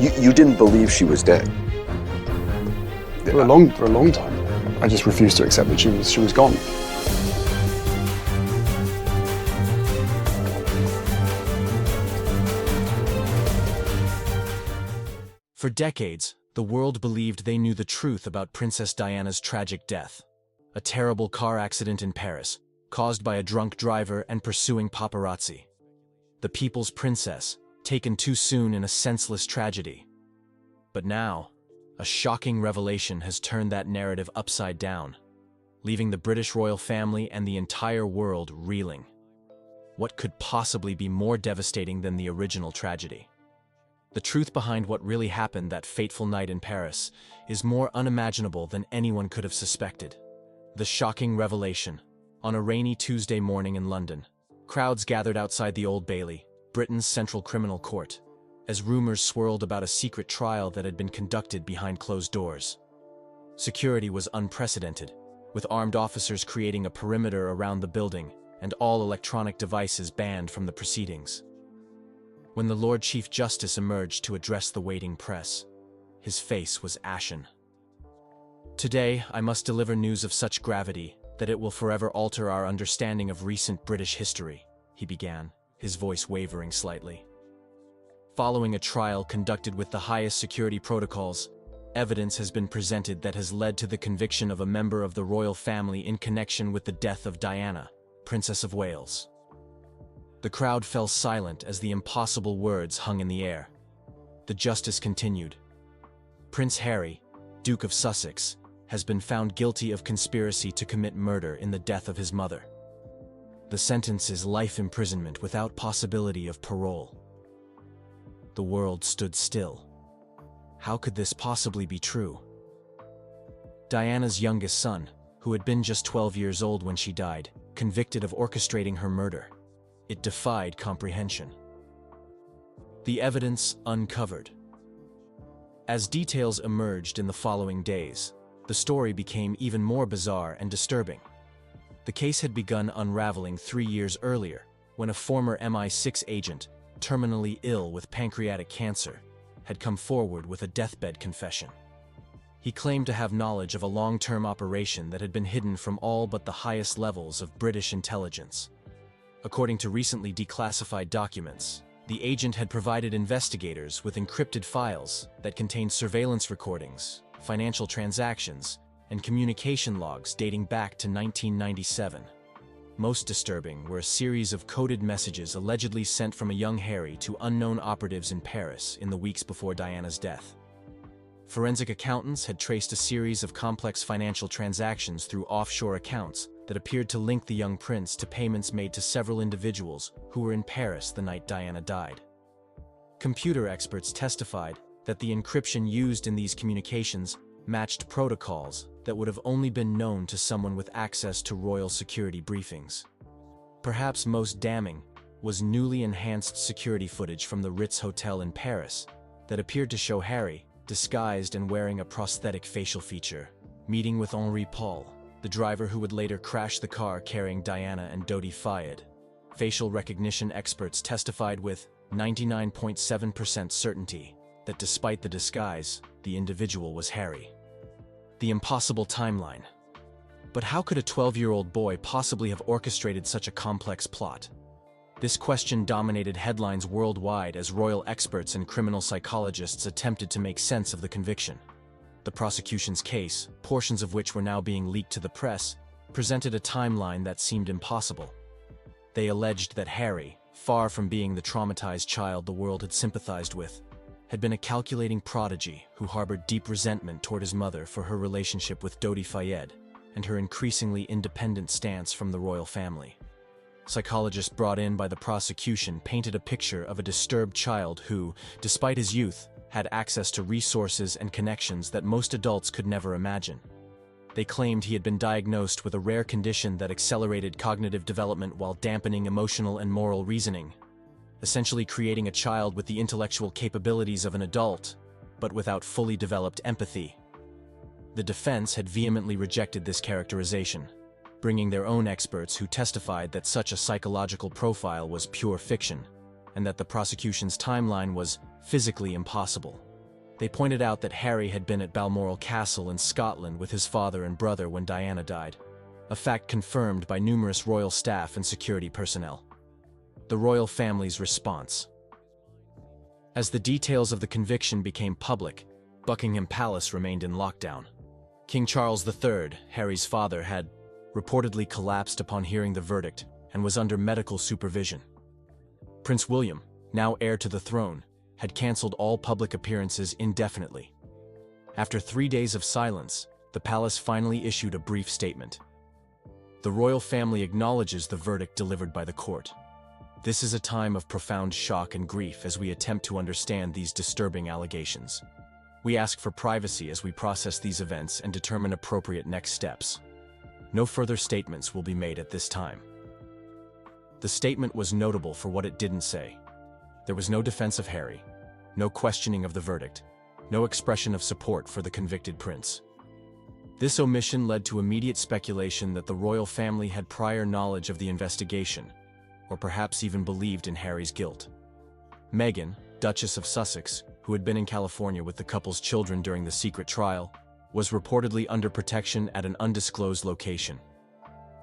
You didn't believe she was dead? For a long time. I just refused to accept that she was gone. For decades, the world believed they knew the truth about Princess Diana's tragic death. A terrible car accident in Paris, caused by a drunk driver and pursuing paparazzi. The people's princess, taken too soon in a senseless tragedy. But now, a shocking revelation has turned that narrative upside down, leaving the British royal family and the entire world reeling. What could possibly be more devastating than the original tragedy? The truth behind what really happened that fateful night in Paris is more unimaginable than anyone could have suspected. The shocking revelation. On a rainy Tuesday morning in London, crowds gathered outside the Old Bailey, Britain's central criminal court, as rumors swirled about a secret trial that had been conducted behind closed doors. Security was unprecedented, with armed officers creating a perimeter around the building and all electronic devices banned from the proceedings. When the Lord Chief Justice emerged to address the waiting press, his face was ashen. "Today, I must deliver news of such gravity that it will forever alter our understanding of recent British history," he began, his voice wavering slightly. "Following a trial conducted with the highest security protocols, evidence has been presented that has led to the conviction of a member of the royal family in connection with the death of Diana, Princess of Wales." The crowd fell silent as the impossible words hung in the air. The justice continued. "Prince Harry, Duke of Sussex, has been found guilty of conspiracy to commit murder in the death of his mother. The sentence is life imprisonment without possibility of parole." The world stood still. How could this possibly be true? Diana's youngest son, who had been just 12 years old when she died, convicted of orchestrating her murder. It defied comprehension. The evidence uncovered. As details emerged in the following days, the story became even more bizarre and disturbing. The case had begun unraveling 3 years earlier, when a former MI6 agent, terminally ill with pancreatic cancer, had come forward with a deathbed confession. He claimed to have knowledge of a long-term operation that had been hidden from all but the highest levels of British intelligence. According to recently declassified documents, the agent had provided investigators with encrypted files that contained surveillance recordings, financial transactions, and communication logs dating back to 1997. Most disturbing were a series of coded messages allegedly sent from a young Harry to unknown operatives in Paris in the weeks before Diana's death. Forensic accountants had traced a series of complex financial transactions through offshore accounts that appeared to link the young prince to payments made to several individuals who were in Paris the night Diana died. Computer experts testified that the encryption used in these communications matched protocols that would have only been known to someone with access to royal security briefings. Perhaps most damning was newly enhanced security footage from the Ritz Hotel in Paris that appeared to show Harry, disguised and wearing a prosthetic facial feature, meeting with Henri Paul, the driver who would later crash the car carrying Diana and Dodi Fayed. Facial recognition experts testified with 99.7% certainty that despite the disguise, the individual was Harry. The impossible timeline. But how could a 12-year-old boy possibly have orchestrated such a complex plot? This question dominated headlines worldwide as royal experts and criminal psychologists attempted to make sense of the conviction. The prosecution's case, portions of which were now being leaked to the press, presented a timeline that seemed impossible. They alleged that Harry, far from being the traumatized child the world had sympathized with, had been a calculating prodigy who harbored deep resentment toward his mother for her relationship with Dodi Fayed and her increasingly independent stance from the royal family. Psychologists brought in by the prosecution painted a picture of a disturbed child who, despite his youth, had access to resources and connections that most adults could never imagine. They claimed he had been diagnosed with a rare condition that accelerated cognitive development while dampening emotional and moral reasoning, essentially creating a child with the intellectual capabilities of an adult, but without fully developed empathy. The defense had vehemently rejected this characterization, bringing their own experts who testified that such a psychological profile was pure fiction, and that the prosecution's timeline was physically impossible. They pointed out that Harry had been at Balmoral Castle in Scotland with his father and brother when Diana died, a fact confirmed by numerous royal staff and security personnel. The royal family's response. As the details of the conviction became public, Buckingham Palace remained in lockdown. King Charles III, Harry's father, had reportedly collapsed upon hearing the verdict and was under medical supervision. Prince William, now heir to the throne, had cancelled all public appearances indefinitely. After 3 days of silence, the palace finally issued a brief statement. The royal family acknowledges the verdict delivered by the court. This is a time of profound shock and grief as we attempt to understand these disturbing allegations. We ask for privacy as we process these events and determine appropriate next steps. No further statements will be made at this time. The statement was notable for what it didn't say. There was no defense of Harry, no questioning of the verdict, no expression of support for the convicted prince. This omission led to immediate speculation that the royal family had prior knowledge of the investigation, or perhaps even believed in Harry's guilt. Meghan, Duchess of Sussex, who had been in California with the couple's children during the secret trial, was reportedly under protection at an undisclosed location.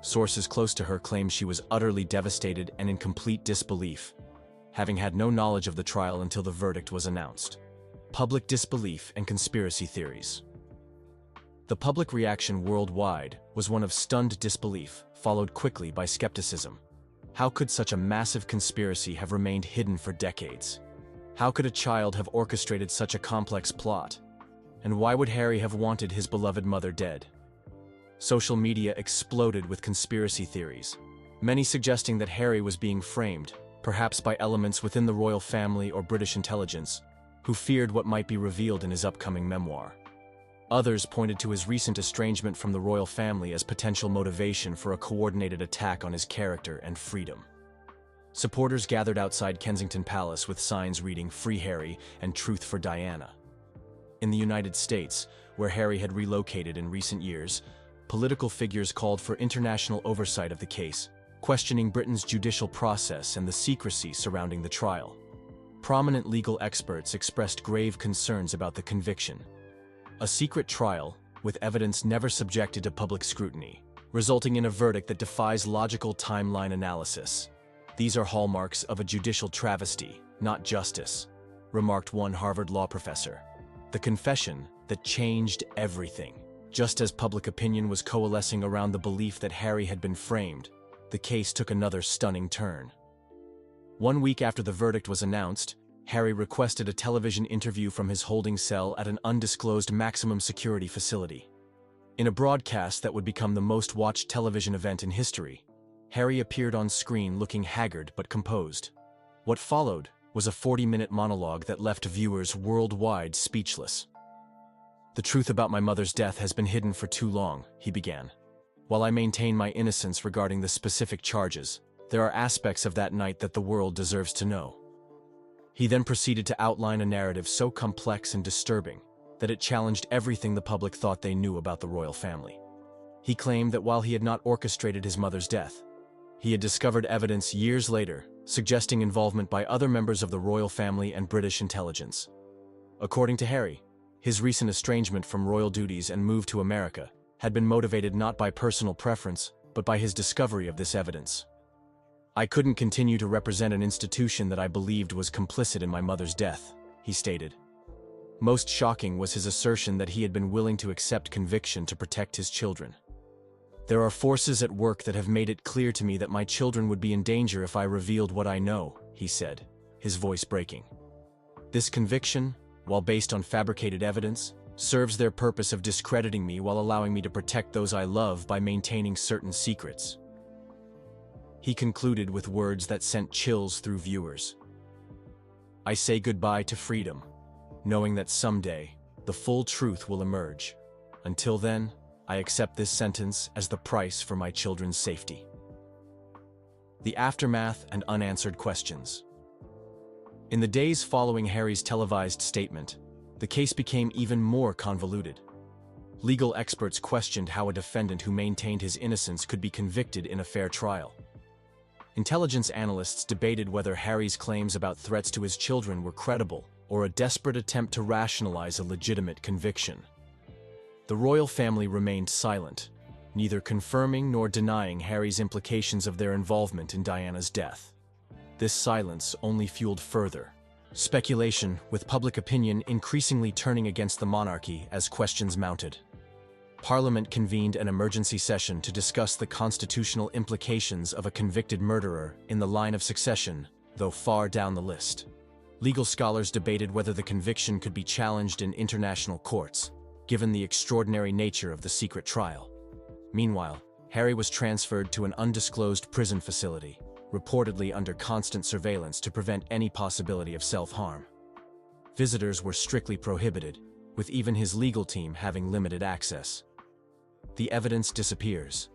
Sources close to her claimed she was utterly devastated and in complete disbelief, having had no knowledge of the trial until the verdict was announced. Public disbelief and conspiracy theories. The public reaction worldwide was one of stunned disbelief, followed quickly by skepticism. How could such a massive conspiracy have remained hidden for decades? How could a child have orchestrated such a complex plot? And why would Harry have wanted his beloved mother dead? Social media exploded with conspiracy theories, many suggesting that Harry was being framed, perhaps by elements within the royal family or British intelligence, who feared what might be revealed in his upcoming memoir. Others pointed to his recent estrangement from the royal family as potential motivation for a coordinated attack on his character and freedom. Supporters gathered outside Kensington Palace with signs reading "Free Harry" and "Truth for Diana." In the United States, where Harry had relocated in recent years, political figures called for international oversight of the case, questioning Britain's judicial process and the secrecy surrounding the trial. Prominent legal experts expressed grave concerns about the conviction. A secret trial, with evidence never subjected to public scrutiny, resulting in a verdict that defies logical timeline analysis. These are hallmarks of a judicial travesty, not justice, remarked one Harvard law professor. The confession that changed everything. Just as public opinion was coalescing around the belief that Harry had been framed, the case took another stunning turn. 1 week after the verdict was announced, Harry requested a television interview from his holding cell at an undisclosed maximum security facility. In a broadcast that would become the most watched television event in history, Harry appeared on screen looking haggard but composed. What followed was a 40-minute monologue that left viewers worldwide speechless. "The truth about my mother's death has been hidden for too long," he began. "While I maintain my innocence regarding the specific charges, there are aspects of that night that the world deserves to know." He then proceeded to outline a narrative so complex and disturbing that it challenged everything the public thought they knew about the royal family. He claimed that while he had not orchestrated his mother's death, he had discovered evidence years later suggesting involvement by other members of the royal family and British intelligence. According to Harry, his recent estrangement from royal duties and move to America had been motivated not by personal preference, but by his discovery of this evidence. "I couldn't continue to represent an institution that I believed was complicit in my mother's death," he stated. Most shocking was his assertion that he had been willing to accept conviction to protect his children. "There are forces at work that have made it clear to me that my children would be in danger if I revealed what I know," he said, his voice breaking. "This conviction, while based on fabricated evidence, serves their purpose of discrediting me while allowing me to protect those I love by maintaining certain secrets." He concluded with words that sent chills through viewers. "I say goodbye to freedom, knowing that someday the full truth will emerge. Until then, I accept this sentence as the price for my children's safety." The aftermath and unanswered questions. In the days following Harry's televised statement, the case became even more convoluted. Legal experts questioned how a defendant who maintained his innocence could be convicted in a fair trial. Intelligence analysts debated whether Harry's claims about threats to his children were credible or a desperate attempt to rationalize a legitimate conviction. The royal family remained silent, neither confirming nor denying Harry's implications of their involvement in Diana's death. This silence only fueled further speculation, with public opinion increasingly turning against the monarchy as questions mounted. Parliament convened an emergency session to discuss the constitutional implications of a convicted murderer in the line of succession, though far down the list. Legal scholars debated whether the conviction could be challenged in international courts, given the extraordinary nature of the secret trial. Meanwhile, Harry was transferred to an undisclosed prison facility, reportedly under constant surveillance to prevent any possibility of self-harm. Visitors were strictly prohibited, with even his legal team having limited access. The evidence disappears.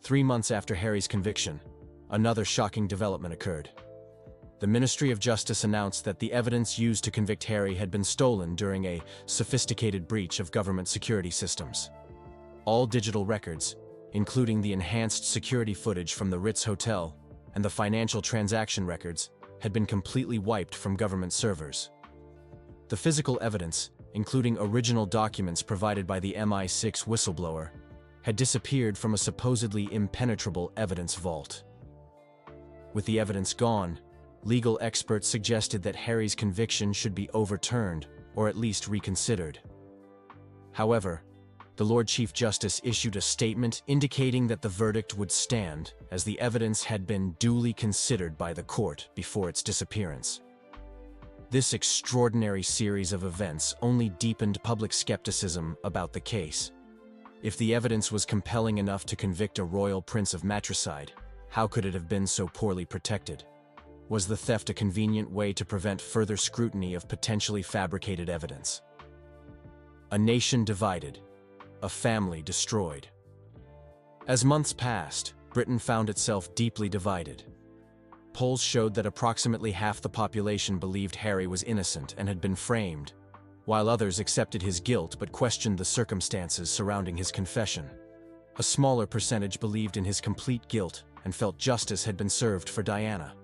3 months after Harry's conviction, another shocking development occurred. The Ministry of Justice announced that the evidence used to convict Harry had been stolen during a sophisticated breach of government security systems. All digital records, including the enhanced security footage from the Ritz Hotel and the financial transaction records, had been completely wiped from government servers. The physical evidence, including original documents provided by the MI6 whistleblower, had disappeared from a supposedly impenetrable evidence vault. With the evidence gone, legal experts suggested that Harry's conviction should be overturned or at least reconsidered. However, the Lord Chief Justice issued a statement indicating that the verdict would stand, as the evidence had been duly considered by the court before its disappearance. This extraordinary series of events only deepened public skepticism about the case. If the evidence was compelling enough to convict a royal prince of matricide, how could it have been so poorly protected? Was the theft a convenient way to prevent further scrutiny of potentially fabricated evidence? A nation divided. A family destroyed. As months passed, Britain found itself deeply divided. Polls showed that approximately half the population believed Harry was innocent and had been framed, while others accepted his guilt but questioned the circumstances surrounding his confession. A smaller percentage believed in his complete guilt and felt justice had been served for Diana.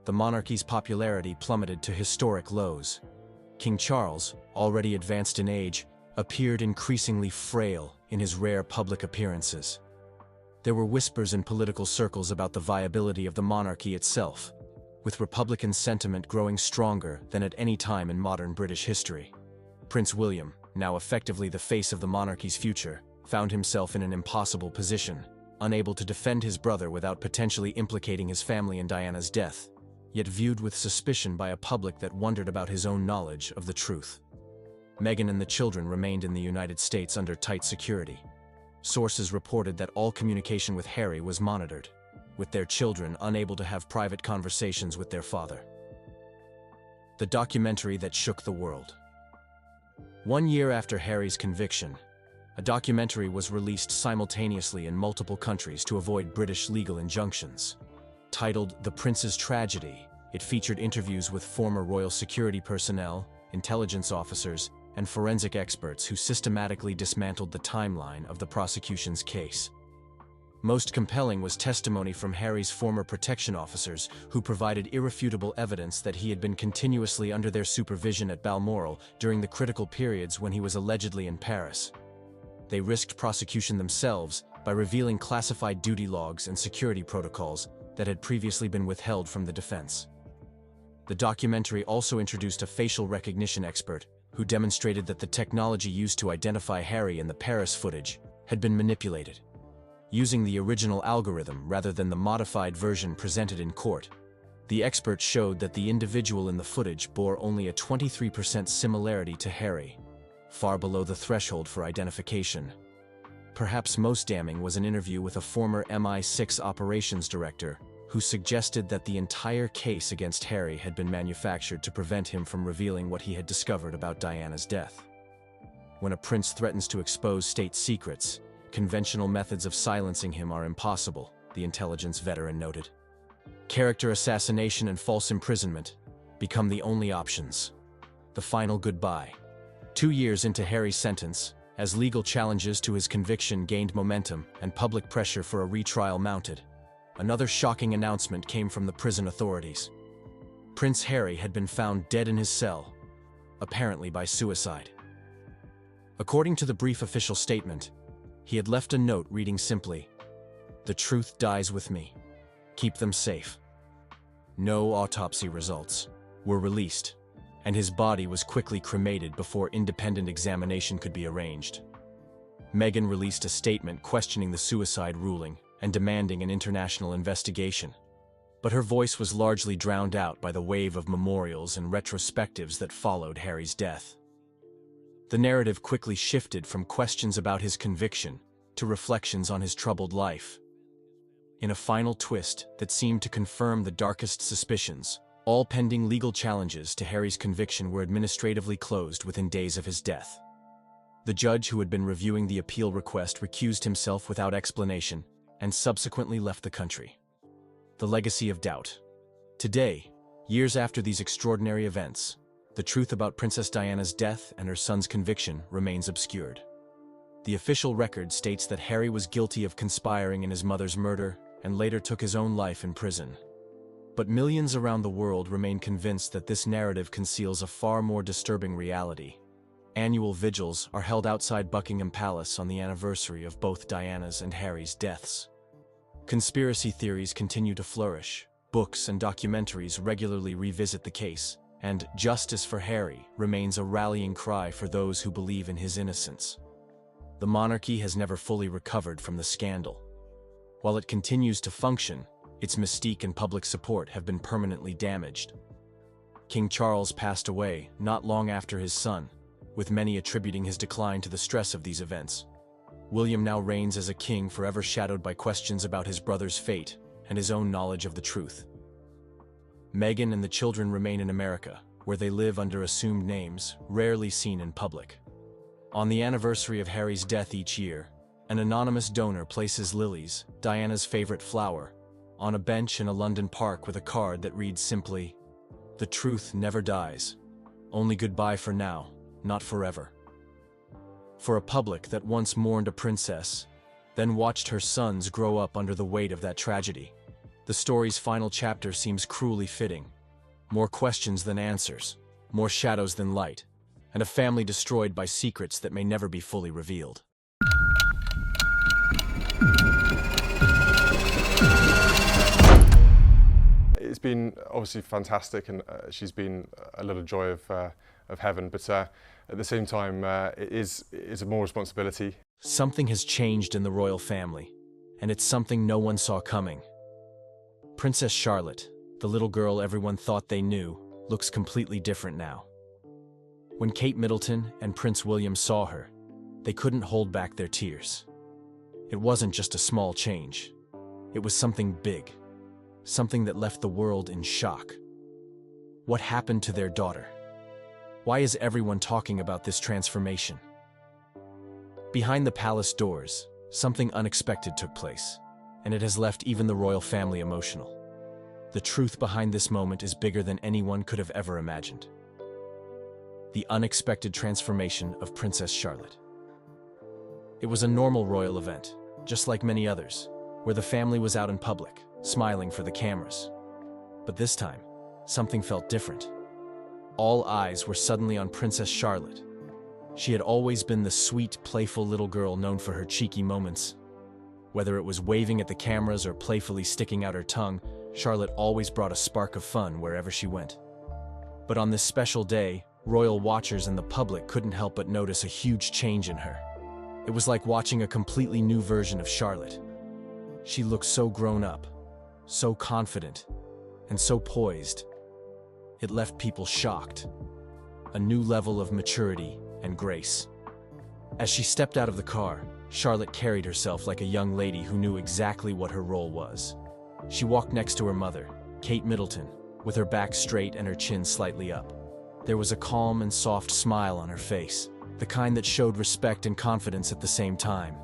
The monarchy's popularity plummeted to historic lows. King Charles, already advanced in age, appeared increasingly frail in his rare public appearances. There were whispers in political circles about the viability of the monarchy itself, with Republican sentiment growing stronger than at any time in modern British history. Prince William, now effectively the face of the monarchy's future, found himself in an impossible position, unable to defend his brother without potentially implicating his family in Diana's death, yet viewed with suspicion by a public that wondered about his own knowledge of the truth. Meghan and the children remained in the United States under tight security. Sources reported that all communication with Harry was monitored, with their children unable to have private conversations with their father. The documentary that shook the world. 1 year after Harry's conviction, a documentary was released simultaneously in multiple countries to avoid British legal injunctions. Titled The Prince's Tragedy, it featured interviews with former royal security personnel, intelligence officers, and forensic experts who systematically dismantled the timeline of the prosecution's case. Most compelling was testimony from Harry's former protection officers, who provided irrefutable evidence that he had been continuously under their supervision at Balmoral during the critical periods when he was allegedly in Paris. They risked prosecution themselves by revealing classified duty logs and security protocols that had previously been withheld from the defense. The documentary also introduced a facial recognition expert who demonstrated that the technology used to identify Harry in the Paris footage had been manipulated. Using the original algorithm rather than the modified version presented in court, the expert showed that the individual in the footage bore only a 23% similarity to Harry, far below the threshold for identification. Perhaps most damning was an interview with a former MI6 operations director who suggested that the entire case against Harry had been manufactured to prevent him from revealing what he had discovered about Diana's death. When a prince threatens to expose state secrets, conventional methods of silencing him are impossible, the intelligence veteran noted. Character assassination and false imprisonment become the only options. The final goodbye. 2 years into Harry's sentence, as legal challenges to his conviction gained momentum and public pressure for a retrial mounted, another shocking announcement came from the prison authorities. Prince Harry had been found dead in his cell, apparently by suicide. According to the brief official statement, he had left a note reading simply, "The truth dies with me. Keep them safe." No autopsy results were released, and his body was quickly cremated before independent examination could be arranged. Meghan released a statement questioning the suicide ruling and demanding an international investigation, but her voice was largely drowned out by the wave of memorials and retrospectives that followed Harry's death. The narrative quickly shifted from questions about his conviction to reflections on his troubled life. In a final twist that seemed to confirm the darkest suspicions, all pending legal challenges to Harry's conviction were administratively closed within days of his death. The judge who had been reviewing the appeal request recused himself without explanation and subsequently left the country. The legacy of doubt. Today, years after these extraordinary events, the truth about Princess Diana's death and her son's conviction remains obscured. The official record states that Harry was guilty of conspiring in his mother's murder and later took his own life in prison. But millions around the world remain convinced that this narrative conceals a far more disturbing reality. Annual vigils are held outside Buckingham Palace on the anniversary of both Diana's and Harry's deaths. Conspiracy theories continue to flourish, books and documentaries regularly revisit the case, and justice for Harry remains a rallying cry for those who believe in his innocence. The monarchy has never fully recovered from the scandal. While it continues to function, its mystique and public support have been permanently damaged. King Charles passed away not long after his son, with many attributing his decline to the stress of these events. William now reigns as a king forever shadowed by questions about his brother's fate and his own knowledge of the truth. Meghan and the children remain in America, where they live under assumed names, rarely seen in public. On the anniversary of Harry's death each year, an anonymous donor places lilies, Diana's favorite flower, on a bench in a London park with a card that reads simply, "The truth never dies. Only goodbye for now, not forever." For a public that once mourned a princess, then watched her sons grow up under the weight of that tragedy, the story's final chapter seems cruelly fitting. More questions than answers, more shadows than light, and a family destroyed by secrets that may never be fully revealed. It's been obviously fantastic, and she's been a little joy of heaven, but at the same time, it is a more responsibility. Something has changed in the royal family, and it's something no one saw coming. Princess Charlotte, the little girl everyone thought they knew, looks completely different now. When Kate Middleton and Prince William saw her, they couldn't hold back their tears. It wasn't just a small change. It was something big, something that left the world in shock. What happened to their daughter? Why is everyone talking about this transformation? Behind the palace doors, something unexpected took place, and it has left even the royal family emotional. The truth behind this moment is bigger than anyone could have ever imagined. The unexpected transformation of Princess Charlotte. It was a normal royal event, just like many others, where the family was out in public, smiling for the cameras. But this time, something felt different. All eyes were suddenly on Princess Charlotte. She had always been the sweet, playful little girl known for her cheeky moments. Whether it was waving at the cameras or playfully sticking out her tongue, Charlotte always brought a spark of fun wherever she went. But on this special day, royal watchers and the public couldn't help but notice a huge change in her. It was like watching a completely new version of Charlotte. She looked so grown up, so confident, and so poised. It left people shocked. A new level of maturity and grace. As she stepped out of the car, Charlotte carried herself like a young lady who knew exactly what her role was. She walked next to her mother, Kate Middleton, with her back straight and her chin slightly up. There was a calm and soft smile on her face, the kind that showed respect and confidence at the same time.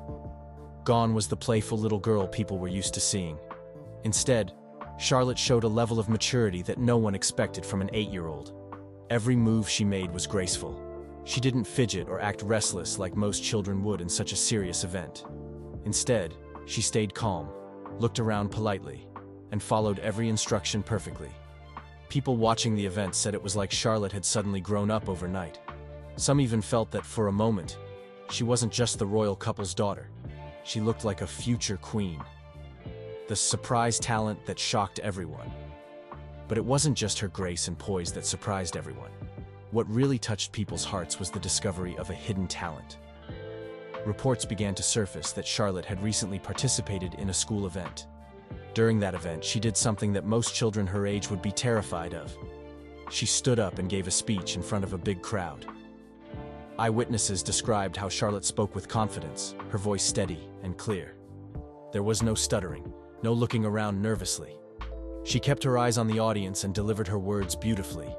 Gone was the playful little girl people were used to seeing. Instead, Charlotte showed a level of maturity that no one expected from an 8-year-old. Every move she made was graceful. She didn't fidget or act restless like most children would in such a serious event. Instead, she stayed calm, looked around politely, and followed every instruction perfectly. People watching the event said it was like Charlotte had suddenly grown up overnight. Some even felt that for a moment, she wasn't just the royal couple's daughter. She looked like a future queen. The surprise talent that shocked everyone. But it wasn't just her grace and poise that surprised everyone. What really touched people's hearts was the discovery of a hidden talent. Reports began to surface that Charlotte had recently participated in a school event. During that event, she did something that most children her age would be terrified of. She stood up and gave a speech in front of a big crowd. Eyewitnesses described how Charlotte spoke with confidence, her voice steady and clear. There was no stuttering, no looking around nervously. She kept her eyes on the audience and delivered her words beautifully.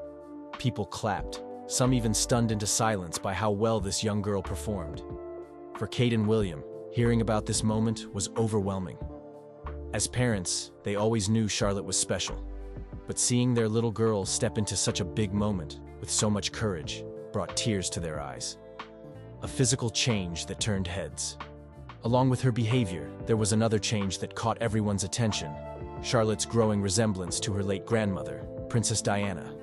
People clapped, some even stunned into silence by how well this young girl performed. For Kate and William, hearing about this moment was overwhelming. As parents, they always knew Charlotte was special. But seeing their little girl step into such a big moment with so much courage brought tears to their eyes. A physical change that turned heads. Along with her behavior, there was another change that caught everyone's attention: Charlotte's growing resemblance to her late grandmother, Princess Diana.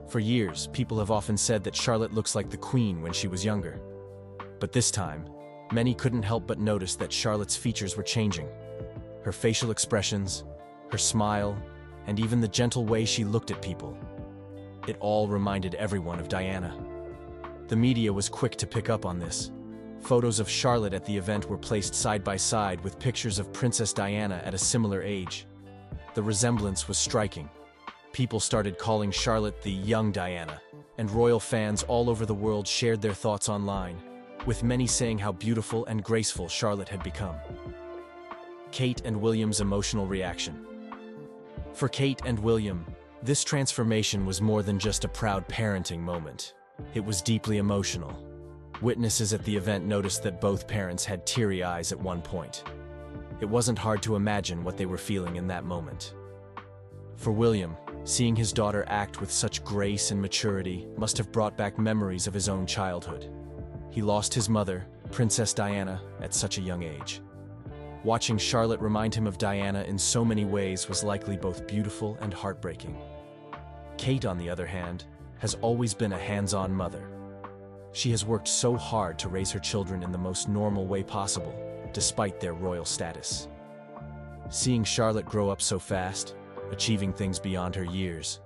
For years, people have often said that Charlotte looks like the Queen when she was younger. But this time, many couldn't help but notice that Charlotte's features were changing. Her facial expressions, her smile, and even the gentle way she looked at people. It all reminded everyone of Diana. The media was quick to pick up on this. Photos of Charlotte at the event were placed side by side with pictures of Princess Diana at a similar age. The resemblance was striking. People started calling Charlotte the young Diana, and royal fans all over the world shared their thoughts online, with many saying how beautiful and graceful Charlotte had become. Kate and William's emotional reaction. For Kate and William, this transformation was more than just a proud parenting moment. It was deeply emotional. Witnesses at the event noticed that both parents had teary eyes at one point. It wasn't hard to imagine what they were feeling in that moment. For William, seeing his daughter act with such grace and maturity must have brought back memories of his own childhood. He lost his mother, Princess Diana, at such a young age. Watching Charlotte remind him of Diana in so many ways was likely both beautiful and heartbreaking. Kate, on the other hand, has always been a hands-on mother. She has worked so hard to raise her children in the most normal way possible, despite their royal status. Seeing Charlotte grow up so fast, achieving things beyond her years,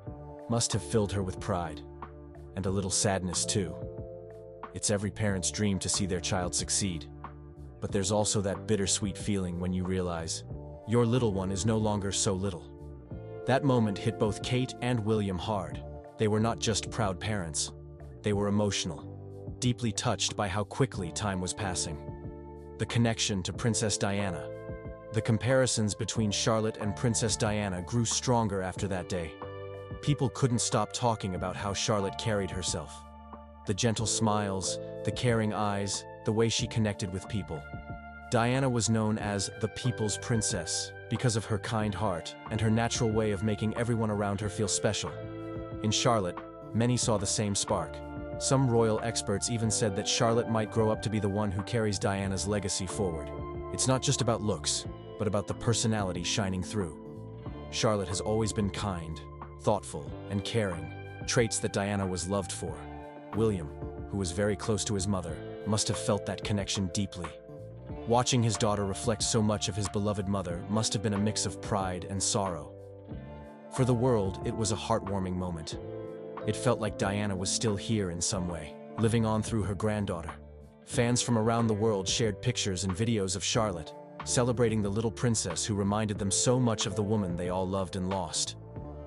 must have filled her with pride, and a little sadness too. It's every parent's dream to see their child succeed, but there's also that bittersweet feeling when you realize your little one is no longer so little. That moment hit both Kate and William hard. They were not just proud parents, they were emotional, deeply touched by how quickly time was passing. The connection to Princess Diana. The comparisons between Charlotte and Princess Diana grew stronger after that day. People couldn't stop talking about how Charlotte carried herself. The gentle smiles, the caring eyes, the way she connected with people. Diana was known as the People's Princess because of her kind heart and her natural way of making everyone around her feel special. In Charlotte, many saw the same spark. Some royal experts even said that Charlotte might grow up to be the one who carries Diana's legacy forward. It's not just about looks, but about the personality shining through. Charlotte has always been kind, thoughtful, and caring, traits that Diana was loved for. William, who was very close to his mother, must have felt that connection deeply. Watching his daughter reflect so much of his beloved mother must have been a mix of pride and sorrow. For the world, it was a heartwarming moment. It felt like Diana was still here in some way, living on through her granddaughter. Fans from around the world shared pictures and videos of Charlotte, celebrating the little princess who reminded them so much of the woman they all loved and lost.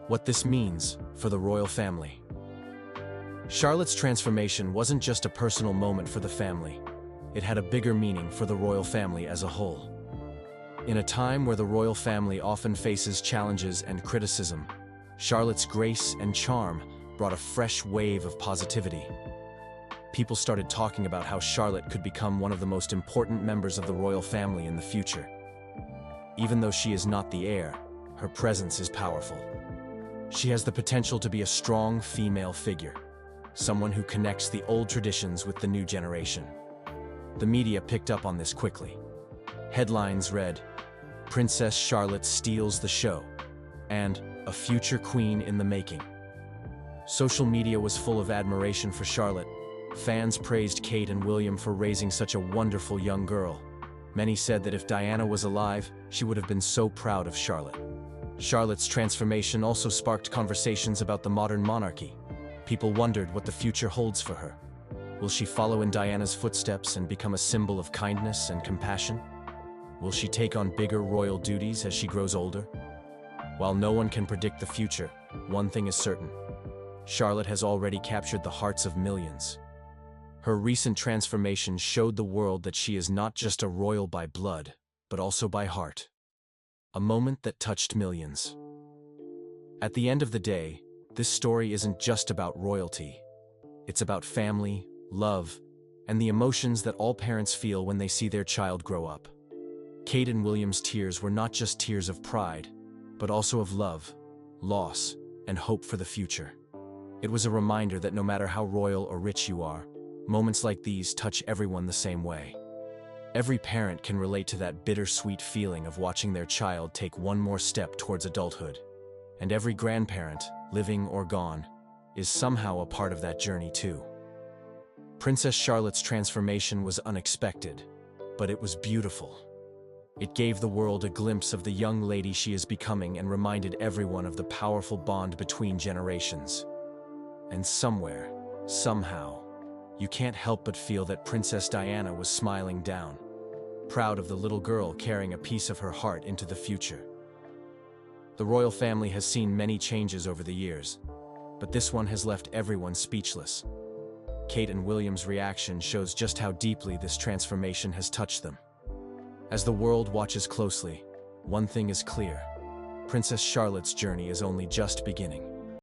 What this means for the royal family. Charlotte's transformation wasn't just a personal moment for the family. It had a bigger meaning for the royal family as a whole. In a time where the royal family often faces challenges and criticism, Charlotte's grace and charm brought a fresh wave of positivity. People started talking about how Charlotte could become one of the most important members of the royal family in the future. Even though she is not the heir, her presence is powerful. She has the potential to be a strong female figure, someone who connects the old traditions with the new generation. The media picked up on this quickly. Headlines read, "Princess Charlotte steals the show," and "A future queen in the making." Social media was full of admiration for Charlotte. Fans praised Kate and William for raising such a wonderful young girl. Many said that if Diana was alive, she would have been so proud of Charlotte. Charlotte's transformation also sparked conversations about the modern monarchy. People wondered what the future holds for her. Will she follow in Diana's footsteps and become a symbol of kindness and compassion? Will she take on bigger royal duties as she grows older? While no one can predict the future, one thing is certain. Charlotte has already captured the hearts of millions. Her recent transformation showed the world that she is not just a royal by blood, but also by heart. A moment that touched millions. At the end of the day, this story isn't just about royalty. It's about family, love, and the emotions that all parents feel when they see their child grow up. Kate and William's tears were not just tears of pride, but also of love, loss, and hope for the future. It was a reminder that no matter how royal or rich you are, moments like these touch everyone the same way. Every parent can relate to that bittersweet feeling of watching their child take one more step towards adulthood. And every grandparent, living or gone, is somehow a part of that journey too. Princess Charlotte's transformation was unexpected, but it was beautiful. It gave the world a glimpse of the young lady she is becoming and reminded everyone of the powerful bond between generations. And somewhere, somehow, you can't help but feel that Princess Diana was smiling down, proud of the little girl carrying a piece of her heart into the future. The royal family has seen many changes over the years, but this one has left everyone speechless. Kate and William's reaction shows just how deeply this transformation has touched them. As the world watches closely, one thing is clear: Princess Charlotte's journey is only just beginning.